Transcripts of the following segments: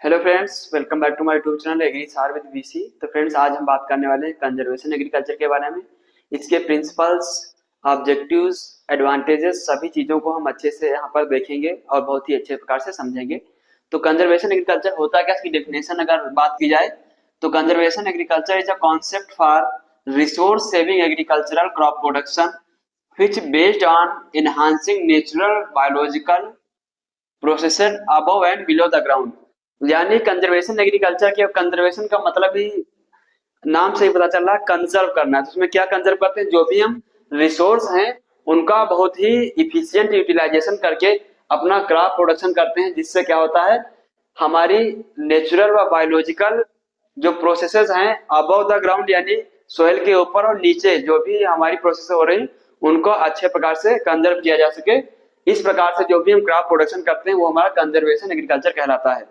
Hello friends, welcome back to my YouTube channel agri Sar with VC. तो friends, आज हम बात करने वाले हैं कंजर्वेशन एग्रीकल्चर के बारे में। इसके प्रिंसिपल्स, ऑब्जेक्टिव्स, एडवांटेजेस, सभी चीज़ों को हम अच्छे से यहाँ पर देखेंगे और बहुत ही अच्छे प्रकार से समझेंगे। तो कंजर्वेशन एग्रीकल्चर होता क्या, इसकी डेफिनेशन अगर बात की जाए तो conservation agriculture is a concept for resource saving agricultural crop production which based on enhancing natural biological processor above and below the ground. यानी कंजर्वेशन एग्रीकल्चर के कंजर्वेशन का मतलब ही नाम से ही पता चल रहा है, कंजर्व करना है। तो उसमें क्या कंजर्व करते हैं, जो भी हम रिसोर्स हैं उनका बहुत ही इफिशियंट यूटिलाइजेशन करके अपना क्रॉप प्रोडक्शन करते हैं, जिससे क्या होता है, हमारी नेचुरल व बायोलॉजिकल जो प्रोसेसेस हैं अबव द ग्राउंड यानी सोयल के ऊपर और नीचे जो भी हमारी प्रोसेस हो रही उनको अच्छे प्रकार से कंजर्व किया जा सके। इस प्रकार से जो भी हम क्रॉप प्रोडक्शन करते हैं वो हमारा कंजर्वेशन एग्रीकल्चर कहलाता है।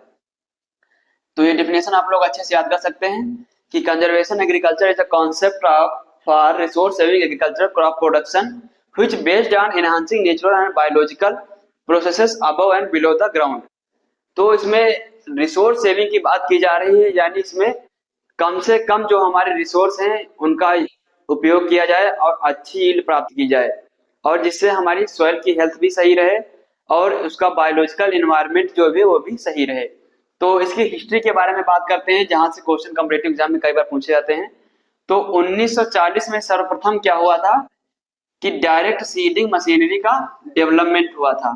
तो ये डेफिनेशन आप लोग अच्छे से याद कर सकते हैं कि conservation agriculture is a concept of for resource saving agriculture crop production which based on enhancing natural and biological processes above and below the ground. तो इसमें रिसोर्स सेविंग की बात की जा रही है, यानी इसमें कम से कम जो हमारे रिसोर्स हैं उनका उपयोग किया जाए और अच्छी यील्ड प्राप्त की जाए, और जिससे हमारी सॉइल की हेल्थ भी सही रहे और उसका बायोलॉजिकल इन्वायरमेंट जो भी वो भी सही रहे। तो इसकी हिस्ट्री के बारे में बात करते हैं, जहां से क्वेश्चन कॉम्पिटिटिव एग्जाम में कई बार पूछे जाते हैं। तो 1940 में सर्वप्रथम क्या हुआ था कि डायरेक्ट सीडिंग मशीनरी का डेवलपमेंट हुआ था।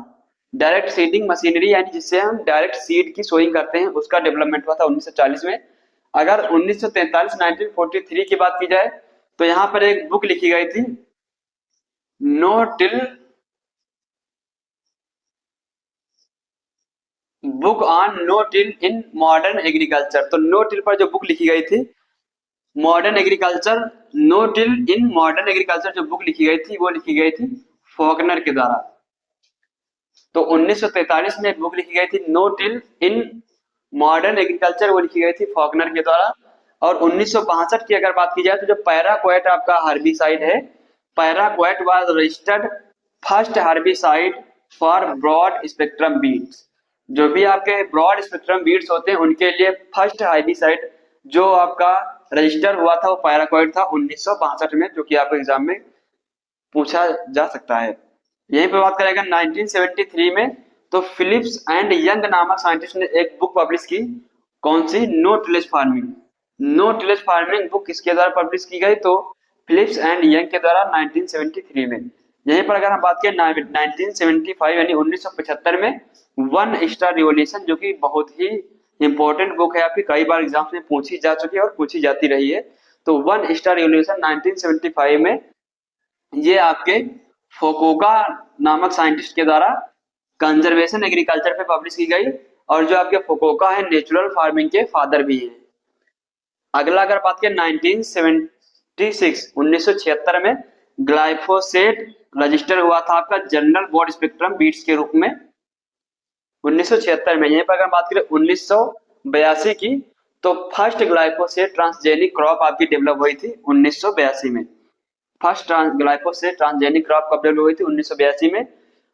डायरेक्ट सीडिंग मशीनरी यानी जिससे हम डायरेक्ट सीड की सोइंग करते हैं, उसका डेवलपमेंट हुआ था 1940 में। अगर 1943 1943 की बात की जाए तो यहाँ पर एक बुक लिखी गई थी, no till book on no till in modern agriculture. तो नो टिल पर जो बुक लिखी गई थी modern agriculture, no till in modern agriculture जो बुक लिखी गई थी वो लिखी गई थी फॉकनर के द्वारा। तो 1943 में एक बुक लिखी गई थी no till in modern agriculture, वो लिखी गई थी फॉकनर के द्वारा। और 1962 की अगर बात की जाए तो जो पैराक्वेट आपका हर्बिसाइड है, paraquat was registered first herbicide for broad spectrum beets. जो भी आपके ब्रॉड स्पेक्ट्रम बीट्स होते हैं उनके लिए फर्स्ट हर्बिसाइड जो आपका रजिस्टर हुआ था वो पैराक्वेट था 1962 में, जो कि आपके एग्जाम में पूछा जा सकता है। यहीं पे बात करेगा 1973 में, तो फिलिप्स एंड यंग नामक साइंटिस्ट ने एक बुक पब्लिश की। कौन सी? No tillage farming. No tillage farming book किसके द्वारा पब्लिश की गई? तो फिलिप्स एंड यंग के द्वारा 1973 में। यहीं पर अगर हम बात करें 1975 यानी 1975 में वन स्टार रिवॉल्यूशन, जो कि बहुत ही इंपॉर्टेंट बुक है, आपकी कई बार एग्जाम्स में पूछी जा चुकी है और पूछी जाती रही है। तो वन स्टार रिवॉल्यूशन 1975 में ये आपके फोकोका नामक साइंटिस्ट के द्वारा कंजर्वेशन एग्रीकल्चर पे पब्लिश की गई, और जो आपके फोकोका है नेचुरल फार्मिंग के फादर भी हैं। अगला अगर बात करें 1976 1976 में ग्लाइफोसेट रजिस्टर हुआ था आपका जनरल ब्रॉड स्पेक्ट्रम बीट्स के रूप में 1976 में। यहीं पर अगर बात करें 1982 की, तो फर्स्ट ग्लाइफोसेट ट्रांसजेनिक क्रॉप आपकी डेवलप हुई थी 1982 में। फर्स्ट ग्लाइफोसेट ट्रांसजेनिक क्रॉप कब डेवलप हुई थी? 1982 में।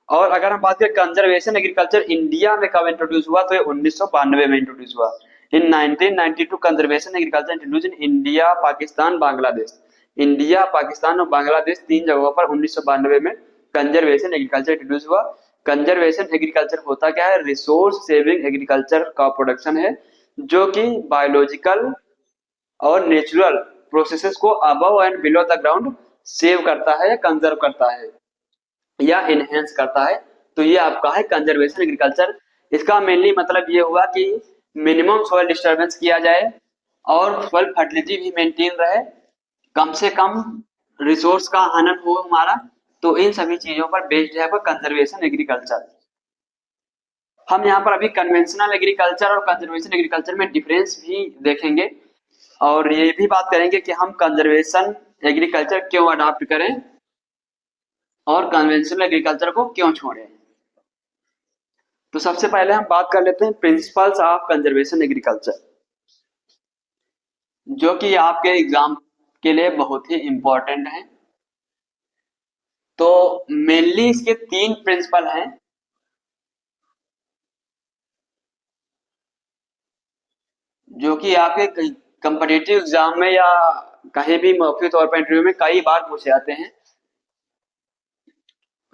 और अगर हम बात करें कंजर्वेशन एग्रीकल्चर इंडिया में कब इंट्रोड्यूस हुआ, तो ये 1992 में इंट्रोड्यूस हुआ। इन 1992 conservation agriculture introduce in India, Pakistan, Bangladesh. India, Pakistan और बांग्लादेश तीन जगहों पर 1992 में कंजर्वेशन एग्रीकल्चर इंट्रोड्यूस हुआ। कंजर्वेशन एग्रीकल्चर होता क्या है? रिसोर्स सेविंग एग्रीकल्चर का प्रोडक्शन है, जो कि बायोलॉजिकल और नेचुरल प्रोसेसेस को above and below the ground save करता है या कंजर्व करता है या इनहेंस करता है। तो ये आपका है कंजर्वेशन एग्रीकल्चर। इसका मेनली मतलब ये हुआ कि मिनिमम सॉइल डिस्टरबेंस किया जाए और सॉइल फर्टिलिटी भी मेंटेन रहे, कम से कम रिसोर्स का हनन हो हमारा। तो इन सभी चीजों पर बेस्ड है कंजर्वेशन एग्रीकल्चर। हम यहाँ पर अभी कन्वेंशनल एग्रीकल्चर और कंजर्वेशन एग्रीकल्चर में डिफरेंस भी देखेंगे, और ये भी बात करेंगे कि हम कंजर्वेशन एग्रीकल्चर क्यों अडॉप्ट करें और कन्वेंशनल एग्रीकल्चर को क्यों छोड़ें। तो सबसे पहले हम बात कर लेते हैं प्रिंसिपल्स ऑफ कंजर्वेशन एग्रीकल्चर, जो कि आपके एग्जाम के लिए बहुत ही इंपॉर्टेंट है। तो मेनली इसके तीन प्रिंसिपल हैं। जो कि आपके कंपटीटिव एग्जाम में या कहीं भी मौखिक तौर पर इंटरव्यू में कई बार पूछे जाते हैं।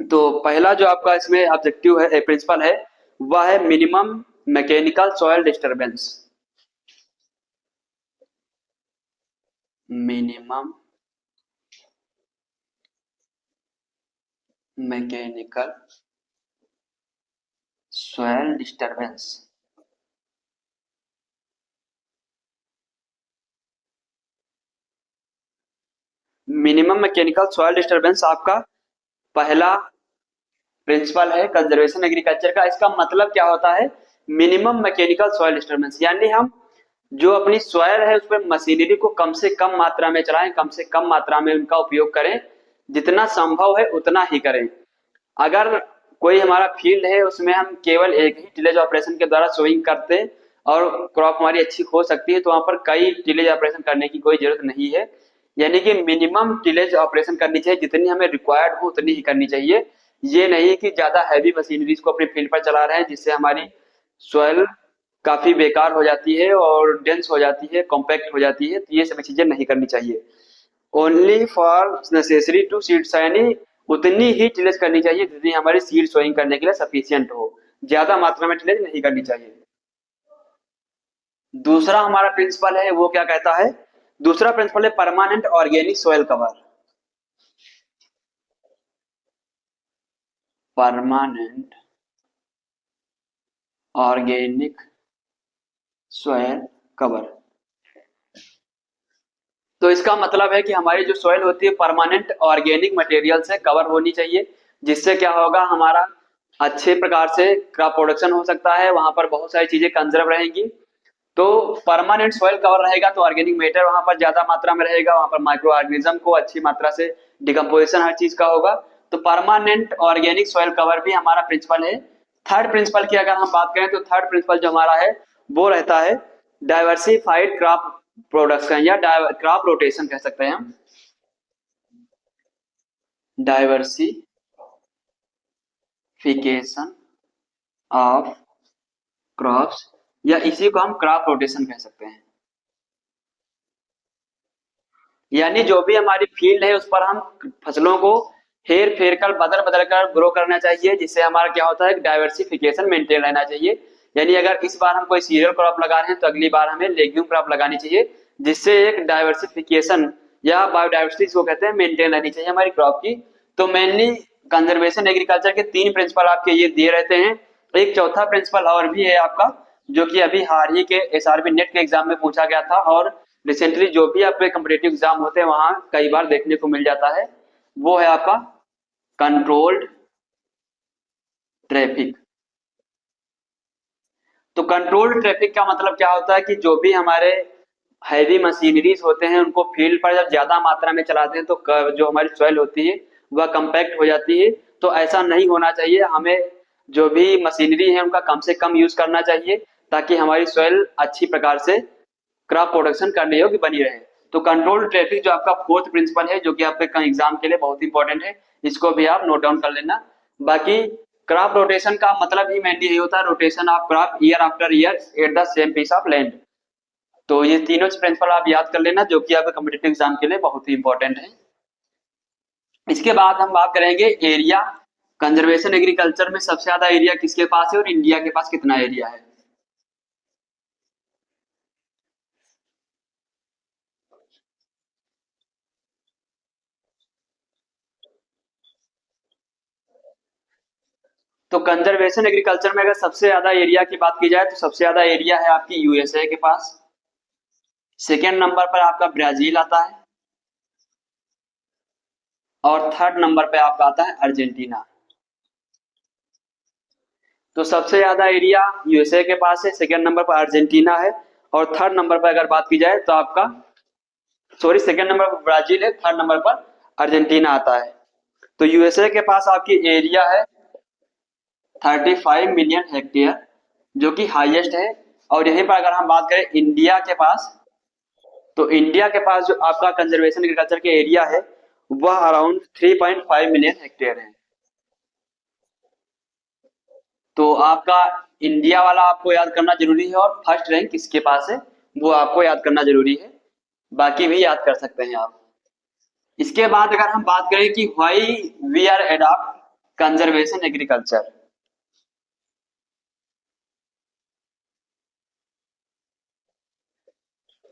तो पहला जो आपका इसमें ऑब्जेक्टिव है, प्रिंसिपल है, वह है minimum mechanical soil disturbance. Minimum mechanical soil disturbance. Minimum mechanical soil disturbance आपका पहला प्रिंसिपल है कंजर्वेशन एग्रीकल्चर का। इसका मतलब क्या होता है? मिनिमम मैकेनिकल सॉइल डिस्टरबेंस, यानी हम जो अपनी सॉइल है उस पर मशीनरी को कम से कम मात्रा में चलाएं, कम से कम मात्रा में उनका उपयोग करें, जितना संभव है उतना ही करें। अगर कोई हमारा फील्ड है उसमें हम केवल एक ही टिलेज ऑपरेशन के द्वारा सोइंग करते और क्रॉप हमारी अच्छी हो सकती है, तो वहां पर कई टिलेज ऑपरेशन करने की कोई जरूरत नहीं है। यानी कि मिनिमम टिलेज ऑपरेशन करनी चाहिए, जितनी हमें रिक्वायर्ड हो उतनी ही करनी चाहिए। ये नहीं कि ज्यादा हैवी मशीनरीज को अपने फील्ड पर चला रहे हैं, जिससे हमारी सॉइल काफी बेकार हो जाती है और डेंस हो जाती है, कॉम्पैक्ट हो जाती है। तो ये सभी चीजें नहीं करनी चाहिए। Only for necessary to seed so, यानी उतनी ही टिलेज करनी चाहिए जितनी हमारी सीड सोइंग करने के लिए सफिशियंट हो। ज्यादा मात्रा में टिलेज नहीं करनी चाहिए। दूसरा हमारा प्रिंसिपल है वो क्या कहता है? दूसरा प्रिंसिपल है permanent organic soil cover. Permanent organic soil cover. तो इसका मतलब है कि हमारी जो सॉइल होती है परमानेंट ऑर्गेनिक मटेरियल से कवर होनी चाहिए, जिससे क्या होगा, हमारा अच्छे प्रकार से क्रॉप प्रोडक्शन हो सकता है, वहां पर बहुत सारी चीजें कंजर्व रहेंगी। तो परमानेंट सॉइल कवर रहेगा तो ऑर्गेनिक मैटर वहां पर ज्यादा मात्रा में रहेगा, वहां पर माइक्रो ऑर्गेनिज्म को अच्छी मात्रा से डिकम्पोजिशन हर चीज का होगा। तो परमानेंट ऑर्गेनिक सॉइल कवर भी हमारा प्रिंसिपल है। थर्ड प्रिंसिपल की अगर हम बात करें तो थर्ड प्रिंसिपल जो हमारा है वो रहता है डाइवर्सिफाइड क्रॉप प्रोडक्शन, या क्रॉप रोटेशन कह सकते हैं हम। डाइवर्सिफिकेशन ऑफ क्रॉप्स, या इसी को हम क्रॉप रोटेशन कह सकते हैं। यानी जो भी हमारी फील्ड है उस पर हम फसलों को हेर फेर कर बदल बदल कर ग्रो करना चाहिए, जिससे हमारा क्या होता है, डाइवर्सिफिकेशन मेंटेन रहना चाहिए। यानी अगर इस बार हम कोई सीरियल क्रॉप लगा रहे हैं तो अगली बार हमें लेग्यूम क्रॉप लगानी चाहिए, जिससे एक डाइवर्सिफिकेशन या बायोडाइवर्सिटी को कहते हैं मेंटेन रहनी चाहिए हमारी क्रॉप की। तो मेनली कंजर्वेशन एग्रीकल्चर के तीन प्रिंसिपल आपके ये दिए रहते हैं। एक चौथा प्रिंसिपल और भी है आपका, जो कि अभी हाल ही के एसआरबी नेट के एग्जाम में पूछा गया था, और रिसेंटली जो भी आपके कम्पिटेटिव एग्जाम होते हैं वहां कई बार देखने को मिल जाता है। वो है आपका कंट्रोल्ड ट्रैफिक। तो कंट्रोल्ड ट्रैफिक का मतलब क्या होता है कि जो भी हमारे हैवी मशीनरीज होते हैं उनको फील्ड पर जब ज्यादा मात्रा में चलाते हैं तो जो हमारी सॉइल होती है वह कंपैक्ट हो जाती है। तो ऐसा नहीं होना चाहिए, हमें जो भी मशीनरी है उनका कम से कम यूज करना चाहिए, ताकि हमारी सॉइल अच्छी प्रकार से क्रॉप प्रोडक्शन करने योग्य बनी रहे। तो कंट्रोल ट्रैफिक जो आपका फोर्थ प्रिंसिपल है, जो कि आपके एग्जाम के लिए बहुत इंपॉर्टेंट है, इसको भी आप नोट डाउन कर लेना। बाकी क्रॉप रोटेशन का मतलब ही मेनली यही होता है, rotation of crop year after year at the same piece of land. तो ये तीनों प्रिंसिपल आप याद कर लेना, जो कि आपके कम्पिटेटिव एग्जाम के लिए बहुत ही इंपॉर्टेंट है। इसके बाद हम बात करेंगे एरिया। कंजर्वेशन एग्रीकल्चर में सबसे ज्यादा एरिया किसके पास है और इंडिया के पास कितना एरिया है? तो कंजर्वेशन एग्रीकल्चर में अगर सबसे ज्यादा एरिया की बात की जाए तो सबसे ज्यादा एरिया है आपकी यूएसए के पास। सेकेंड नंबर पर आपका ब्राजील आता है, और थर्ड नंबर पे आपका आता है अर्जेंटीना। तो सबसे ज्यादा एरिया यूएसए के पास है, सेकेंड नंबर पर अर्जेंटीना है, और थर्ड नंबर पर अगर बात की जाए तो आपका, सॉरी, सेकेंड नंबर पर ब्राजील है, थर्ड नंबर पर अर्जेंटीना आता है। तो यूएसए के पास आपकी एरिया है 35 मिलियन हेक्टेयर, जो कि हाईएस्ट है। और यहीं पर अगर हम बात करें इंडिया के पास, तो इंडिया के पास जो आपका कंजर्वेशन एग्रीकल्चर के एरिया है वह अराउंड 3.5 मिलियन हेक्टेयर है। तो आपका इंडिया वाला आपको याद करना जरूरी है, और फर्स्ट रैंक किसके पास है वो आपको याद करना जरूरी है, बाकी भी याद कर सकते हैं आप। इसके बाद अगर हम बात करें कि why we are adopt conservation agriculture.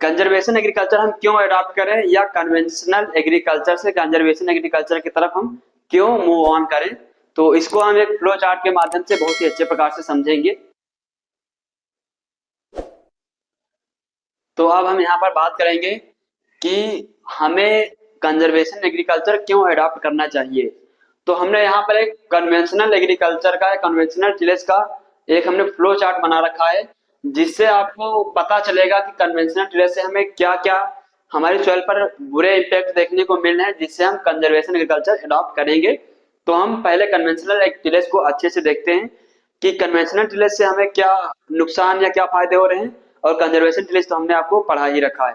Conservation agriculture हम क्यों अडॉप्ट करें, या कन्वेंशनल एग्रीकल्चर से कंजर्वेशन एग्रीकल्चर की तरफ हम क्यों मूव ऑन करें, तो इसको हम एक फ्लो चार्ट के माध्यम से बहुत ही अच्छे प्रकार से समझेंगे। तो अब हम यहाँ पर बात करेंगे कि हमें कंजर्वेशन एग्रीकल्चर क्यों अडॉप्ट करना चाहिए। तो हमने यहाँ पर एक कन्वेंशनल एग्रीकल्चर का, कन्वेंशनल टिलेज का एक हमने फ्लो चार्ट बना रखा है, जिससे आपको पता चलेगा कि कन्वेंशनल टिलेज से हमें क्या क्या हमारी सॉइल पर बुरे इम्पैक्ट देखने को मिल रहे हैं, जिससे हम कंजर्वेशन एग्रीकल्चर अडॉप्ट करेंगे। तो हम पहले कन्वेंशनल टिलेज को अच्छे से देखते हैं कि कन्वेंशनल टिलेज से हमें क्या नुकसान या क्या फायदे हो रहे हैं, और कंजर्वेशन टिलेज तो हमने आपको पढ़ा ही रखा है।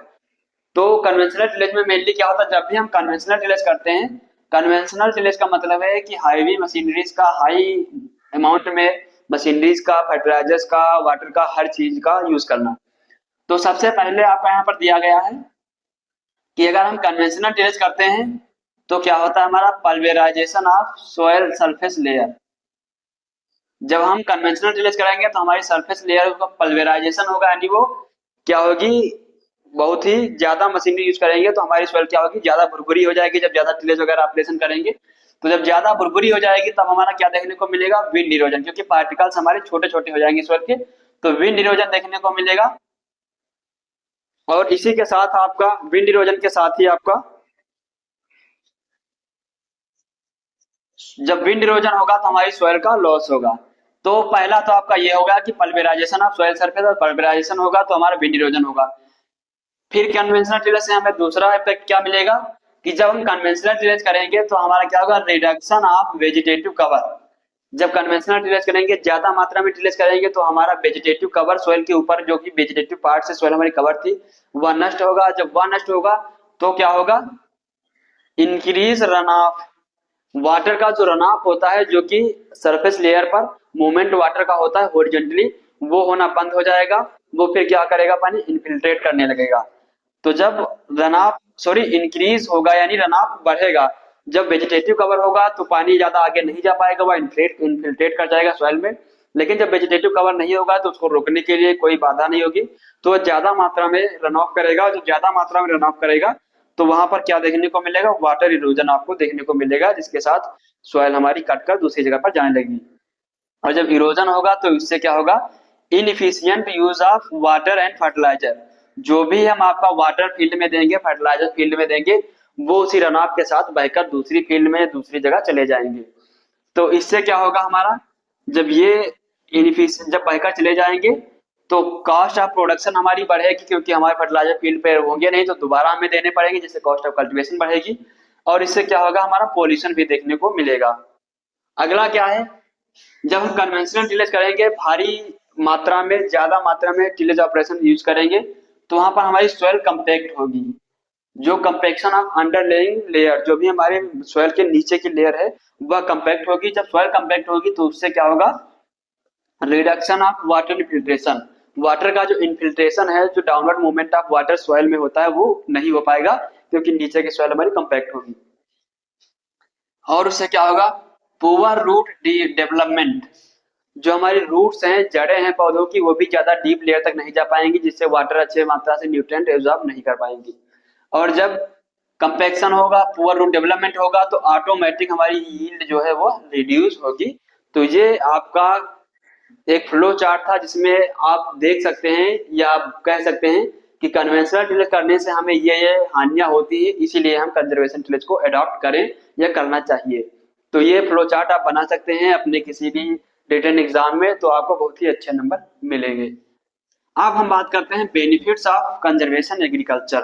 तो कन्वेंशनल टिलेज में मेनली क्या होता है, जब भी हम कन्वेंशनल टिलेज करते हैं, कन्वेंशनल टिलेज का मतलब है कि हाईवी मशीनरीज का, हाई अमाउंट में मशीनरीज का, फर्टिलाइजर्स का, वाटर का, हर चीज का यूज करना। तो सबसे पहले आपका यहाँ पर दिया गया है कि अगर हम कन्वेंशनल टिलेज करते हैं तो क्या होता है, हमारा पल्वेराइजेशन ऑफ सोयल सरफेस लेयर। जब हम कन्वेंशनल टिलेज करेंगे तो हमारी सरफेस लेयर का पल्वेराइजेशन होगा, यानी वो क्या होगी, बहुत ही ज्यादा मशीनरी यूज करेंगे तो हमारी सॉइल क्या होगी, ज्यादा भुरभुरी हो जाएगी। जब ज्यादा टिलेज वगैरह ऑपरेशन करेंगे तो जब ज्यादा भुरभुरी हो जाएगी तब हमारा क्या देखने को मिलेगा, विंड इरोजन, क्योंकि पार्टिकल्स हमारे छोटे छोटे हो जाएंगे सॉइल के, तो विंड इरोजन देखने को मिलेगा। और इसी के साथ आपका विंड इरोजन के साथ ही आपका जब विंड इरोजन होगा तो हमारी सॉइल का लॉस होगा। तो पहला तो आपका ये होगा कि पल्वेराइजेशन ऑफ सॉइल सरफेस, और पल्वेराइजेशन होगा तो हमारा विंड इरोजन होगा। फिर कन्वेंशनल टिलेज से हमें दूसरा इफेक्ट क्या मिलेगा कि जब हम कन्वेंशनल टिलेज करेंगे तो हमारा क्या होगा, रिडक्शन ऑफ वेजिटेटिव कवर। जब कन्वेंशनल टिलेज करेंगे, ज्यादा मात्रा में टिलेज करेंगे तो हमारा वेजिटेटिव कवर, सॉइल के ऊपर जो कि वेजिटेटिव पार्ट से सॉइल हमारी कवर थी, वह नष्ट होगा। जब वह नष्ट होगा तो क्या होगा, इंक्रीज रन ऑफ वाटर का, जो रन ऑफ होता है जो कि सरफेस लेयर पर मूवमेंट वाटर का होता है हॉरिजॉन्टली, वो होना बंद हो जाएगा। वो फिर क्या करेगा, पानी इनफिल्ट्रेट करने लगेगा। तो जब रन ऑफ सॉरी इंक्रीज होगा यानी रन ऑफ बढ़ेगा, जब वेजिटेटिव कवर होगा तो पानी ज्यादा आगे नहीं जा पाएगा, वह इनफिल्ट्रेट कर जाएगा सॉइल में। लेकिन जब वेजिटेटिव कवर नहीं होगा तो उसको रोकने के लिए कोई बाधा नहीं होगी, तो वह ज्यादा मात्रा में रन ऑफ करेगा। जो ज्यादा मात्रा में रन ऑफ करेगा तो वहां पर क्या देखने को मिलेगा, वाटर इरोजन आपको देखने को मिलेगा, जिसके साथ सॉइल हमारी कटकर दूसरी जगह पर जाने लगेगी। और जब इरोजन होगा तो इससे क्या होगा, inefficient use of water and fertiliser. जो भी हम आपका वाटर फील्ड में देंगे, फर्टिलाइजर फील्ड में देंगे, वो उसी रन ऑफ के साथ बहकर दूसरी फील्ड में, दूसरी जगह चले जाएंगे। तो इससे क्या होगा हमारा, जब ये इनएफिशिएंट जब बहकर चले जाएंगे तो कॉस्ट ऑफ प्रोडक्शन हमारी बढ़ेगी, क्योंकि हमारे फर्टिलाइजर फील्ड पे होंगे नहीं तो दोबारा हमें देने पड़ेंगे, जिससे कॉस्ट ऑफ कल्टीवेशन बढ़ेगी। और इससे क्या होगा, हमारा पोल्यूशन भी देखने को मिलेगा। अगला क्या है, जब हम कन्वेंशनल टिलेज करेंगे, भारी मात्रा में, ज्यादा मात्रा में टिलेज ऑपरेशन यूज करेंगे, तो वहां पर हमारी सॉइल कंपैक्ट होगी। जो कंपैक्शन ऑफ अंडरलेइंग लेयर, जो भी हमारे सॉइल के नीचे की लेयर है, वह कंपैक्ट होगी। जब सॉइल कंपैक्ट होगी तो उससे क्या होगा, reduction of water infiltration. Water का जो इनफिल्ट्रेशन है, जो downward movement of water soil में होता है, वो नहीं हो पाएगा, क्योंकि नीचे की सॉइल हमारी कंपैक्ट होगी। और उससे क्या होगा, पुअर रूट डेवलपमेंट। जो हमारी रूट्स हैं, जड़ें हैं पौधों की, वो भी ज्यादा डीप लेयर तक नहीं जा पाएंगी, जिससे वाटर अच्छे मात्रा से न्यूट्रिएंट एब्जॉर्ब नहीं कर पाएंगी। और जब कंपैक्शन होगा, पुअर रूट डेवलपमेंट होगा, तो ऑटोमेटिक हमारी यील्ड जो है वो रिड्यूस होगी। तो ये आपका एक फ्लो चार्ट था, जिसमें आप देख सकते हैं या आप कह सकते हैं कि कन्वेंशनल टिलेज करने से हमें ये हानियां होती है, इसीलिए हम कंजर्वेशन टिलेज को अडॉप्ट करें या करना चाहिए। तो ये फ्लो चार्ट आप बना सकते हैं अपने किसी भी रिटन एग्जाम में, तो आपको बहुत ही अच्छे नंबर मिलेंगे। अब हम बात करते हैं बेनिफिट्स ऑफ कंजर्वेशन एग्रीकल्चर।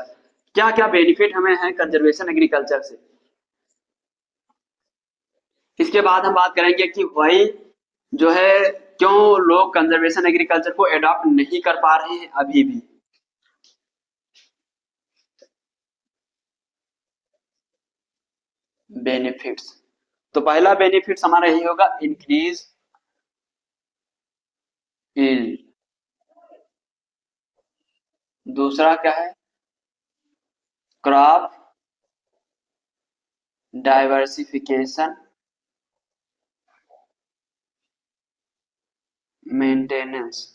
क्या क्या बेनिफिट हमें है कंजर्वेशन एग्रीकल्चर से। इसके बाद हम बात करेंगे कि वही जो है, क्यों लोग कंजर्वेशन एग्रीकल्चर को अडॉप्ट नहीं कर पा रहे हैं अभी भी। बेनिफिट्स, तो पहला बेनिफिट्स हमारा यही होगा, इंक्रीज यील्ड। दूसरा क्या है? Crop diversification maintenance.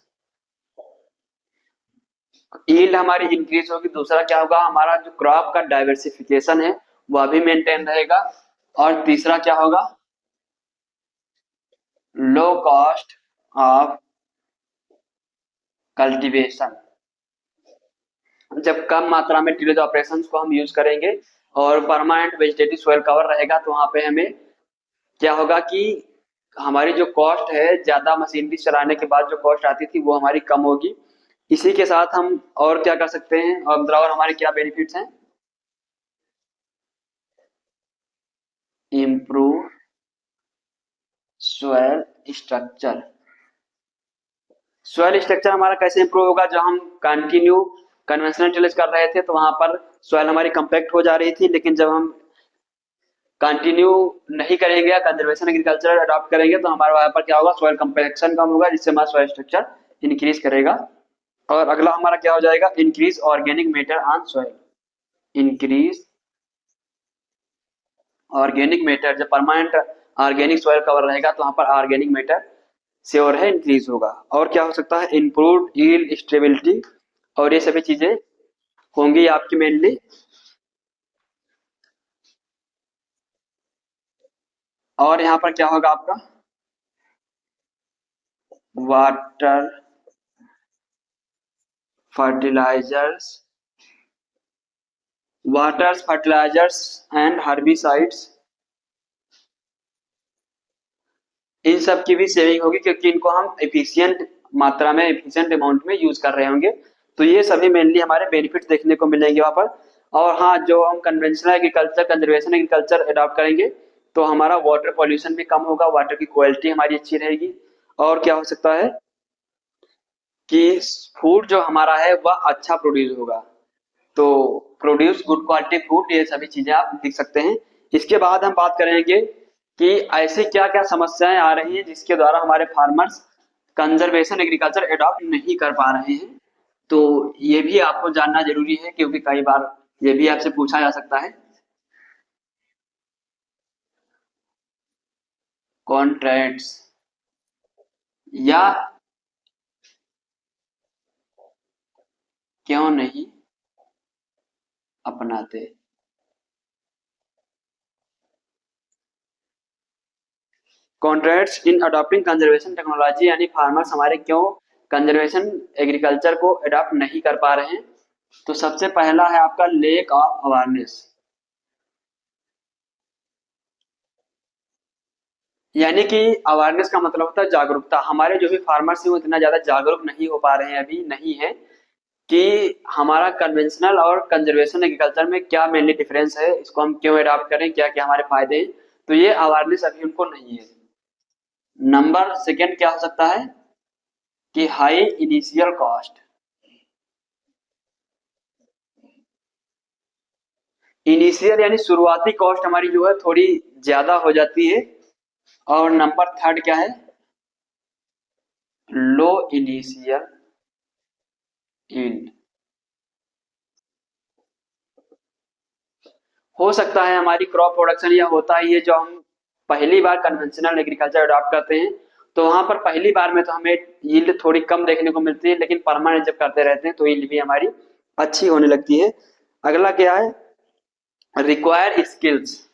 यील्ड हमारी इंक्रीज होगी। दूसरा क्या होगा? हमारा जो क्रॉप का डाइवर्सिफिकेशन है वह भी मेंटेन रहेगा। और तीसरा क्या होगा? Low cost of cultivation. जब कम मात्रा में टिलेज ऑपरेशंस को हम यूज करेंगे और परमानेंट वेजिटेटिव सॉइल कवर रहेगा तो वहां पे हमें क्या होगा कि हमारी जो कॉस्ट है, ज्यादा मशीनरी चलाने के बाद जो कॉस्ट आती थी वो हमारी कम होगी। इसी के साथ हम और क्या कर सकते हैं, और मतलब और हमारे क्या बेनिफिट्स हैं? Improve soil structure. Soil structure हमारा कैसे इंप्रूव होगा? जब हम कंटिन्यू कन्वेंशनल टिलेज कर रहे थे तो वहां पर सॉइल हमारी कंपैक्ट हो जा रही थी, लेकिन जब हम कंटिन्यू नहीं करेंगे या कंजर्वेशन एग्रीकल्चर अडॉप्ट करेंगे तो हमारे वहां पर क्या होगा? सॉइल कंपैक्शन कम होगा, जिससे हमारा सॉइल स्ट्रक्चर इंक्रीज करेगा। और अगला हमारा क्या हो जाएगा? Increase organic matter on soil. Increase organic matter. जब परमानेंट ऑर्गेनिक सॉइल कवर रहेगा तो वहां पर ऑर्गेनिक मैटर श्योर है इंक्रीज होगा। और क्या हो सकता है? Improved yield stability. और ये सभी चीजें होंगी आपकी मेनली। और यहाँ पर क्या होगा आपका? Water fertilisers, waters fertilisers and herbicides, इन सब की भी सेविंग होगी क्योंकि इनको हम एफिशिएंट मात्रा में, एफिशिएंट अमाउंट में यूज कर रहे होंगे। तो ये सभी मेनली हमारे बेनिफिट्स देखने को मिलेंगे वहां पर। और हाँ, जो हम conventional agriculture, conservation agriculture adopt करेंगे तो हमारा वाटर पॉल्यूशन भी कम होगा, वाटर की क्वालिटी हमारी अच्छी रहेगी। और क्या हो सकता है कि फूड जो हमारा है वह अच्छा प्रोड्यूस होगा। तो प्रोड्यूस गुड क्वालिटी फूड, ये सभी चीजें आप लिख सकते हैं। इसके बाद हम बात करेंगे कि ऐसे क्या क्या समस्याएं आ रही हैं जिसके द्वारा हमारे फार्मर्स कंजर्वेशन एग्रीकल्चर अडॉप्ट नहीं कर पा रहे हैं। तो ये भी आपको जानना जरूरी है क्योंकि कई बार ये भी आपसे पूछा जा सकता है। कॉन्ट्रैक्ट्स या क्यों नहीं अपनाते। कॉन्ट्रैक्ट्स इन अडॉप्टिंग कंजर्वेशन टेक्नोलॉजी, यानी फार्मर्स हमारे क्यों कंजर्वेशन एग्रीकल्चर को अडॉप्ट नहीं कर पा रहे हैं। तो सबसे पहला है आपका लेक ऑफ अवेयरनेस, यानी कि अवेयरनेस का मतलब होता है जागरूकता। हमारे जो भी फार्मर्स हैं वो इतना ज्यादा जागरूक नहीं हो पा रहे हैं, अभी नहीं है कि हमारा कन्वेंशनल और कंजर्वेशन एग्रीकल्चर में क्या मेनली डिफरेंस है, इसको हम क्यों अडॉप्ट करें, क्या क्या हमारे फायदे हैं। तो ये अवेयरनेस अभी उनको नहीं है। नंबर सेकेंड क्या हो सकता है कि हाई इनिशियल कॉस्ट। इनिशियल यानी शुरुआती कॉस्ट हमारी जो है थोड़ी ज्यादा हो जाती है। और नंबर थर्ड क्या है? लो इनिशियल यील्ड। हो सकता है हमारी क्रॉप प्रोडक्शन, या होता ही है जो हम पहली बार कन्वेंशनल एग्रीकल्चर अडॉप्ट करते हैं तो वहां पर पहली बार में तो हमें यील्ड थोड़ी कम देखने को मिलती है, लेकिन परमानेंट जब करते रहते हैं तो यील्ड भी हमारी अच्छी होने लगती है। अगला क्या है? Require skills.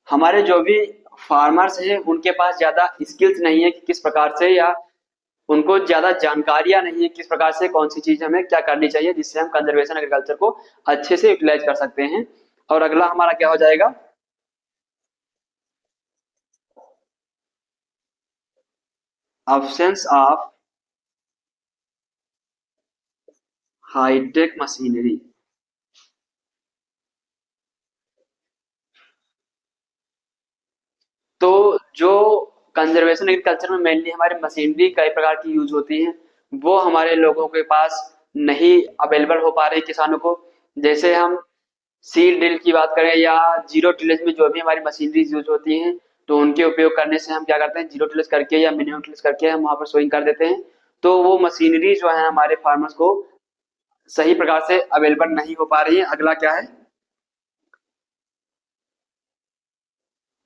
हमारे जो भी फार्मर्स हैं उनके पास ज्यादा स्किल्स नहीं है कि किस प्रकार से, या उनको ज्यादा जानकारियां नहीं है किस प्रकार से कौन सी चीज हमें क्या करनी चाहिए जिससे हम कंजर्वेशन एग्रीकल्चर को अच्छे से यूटिलाइज कर सकते हैं। और अगला हमारा क्या हो जाएगा? absence of high tech machinery. तो जो कंजर्वेशन एग्रीकल्चर में मेनली हमारी मशीनरी कई प्रकार की यूज होती है वो हमारे लोगों के पास नहीं अवेलेबल हो पा रही किसानों को। जैसे हम सीड ड्रिल की बात करें या जीरो टिलेज में जो भी हमारी मशीनरीज यूज होती हैं तो उनके उपयोग करने से हम क्या करते हैं, जीरो टिलेज करके या मिनिमम टिलेज करके हम वहां पर सोइंग कर देते हैं। तो वो मशीनरी जो है हमारे फार्मर्स को सही प्रकार से अवेलेबल नहीं हो पा रही है। अगला क्या है,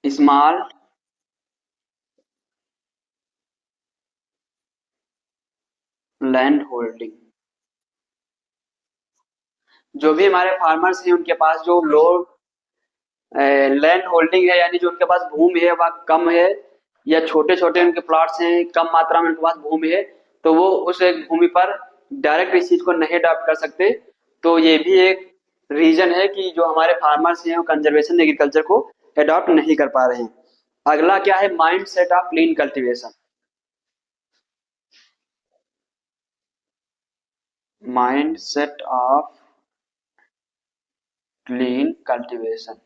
स्मॉल लैंड होल्डिंग। जो भी हमारे फार्मर्स हैं उनके पास जो लो लैंड होल्डिंग है, यानी जो उनके पास भूमि है वह कम है, या छोटे छोटे उनके प्लॉट्स हैं, कम मात्रा में उनके पास भूमि है, तो वो उस एक भूमि पर डायरेक्ट इस चीज को नहीं अडॉप्ट कर सकते। तो ये भी एक रीजन है कि जो हमारे फार्मर्स हैं वो कंजर्वेशन एग्रीकल्चर को अडॉप्ट नहीं कर पा रहे हैं। अगला क्या है, mind set of clean cultivation. Mind set of clean cultivation.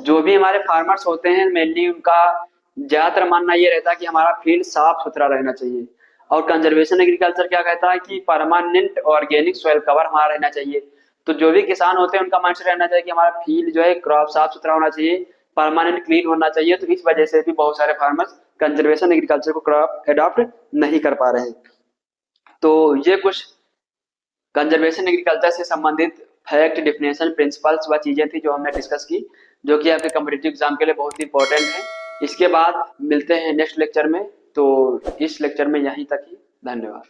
जो भी हमारे फार्मर्स होते हैं मेनली उनका ज्यादातर मानना ये रहता है कि हमारा फील्ड साफ सुथरा रहना चाहिए। और कंजर्वेशन एग्रीकल्चर क्या कहता है कि परमानेंट ऑर्गेनिक सॉइल कवर हमारा रहना चाहिए। तो जो भी किसान होते हैं उनका माइंडसेट रहना चाहिए कि हमारा फील्ड जो है क्रॉप साफ सुथरा होना चाहिए, परमानेंट क्लीन होना चाहिए। तो इस वजह से भी बहुत सारे फार्मर्स कंजर्वेशन एग्रीकल्चर को क्रॉप अडॉप्ट नहीं कर पा रहे हैं। तो ये कुछ कंजर्वेशन एग्रीकल्चर से संबंधित फैक्ट, डेफिनेशन, प्रिंसिपल्स व चीजें थी जो हमने डिस्कस की, जो कि आपके कॉम्पिटिटिव एग्जाम के लिए बहुत ही इंपॉर्टेंट है। इसके बाद मिलते हैं नेक्स्ट लेक्चर में। तो इस लेक्चर में यहीं तक ही, धन्यवाद।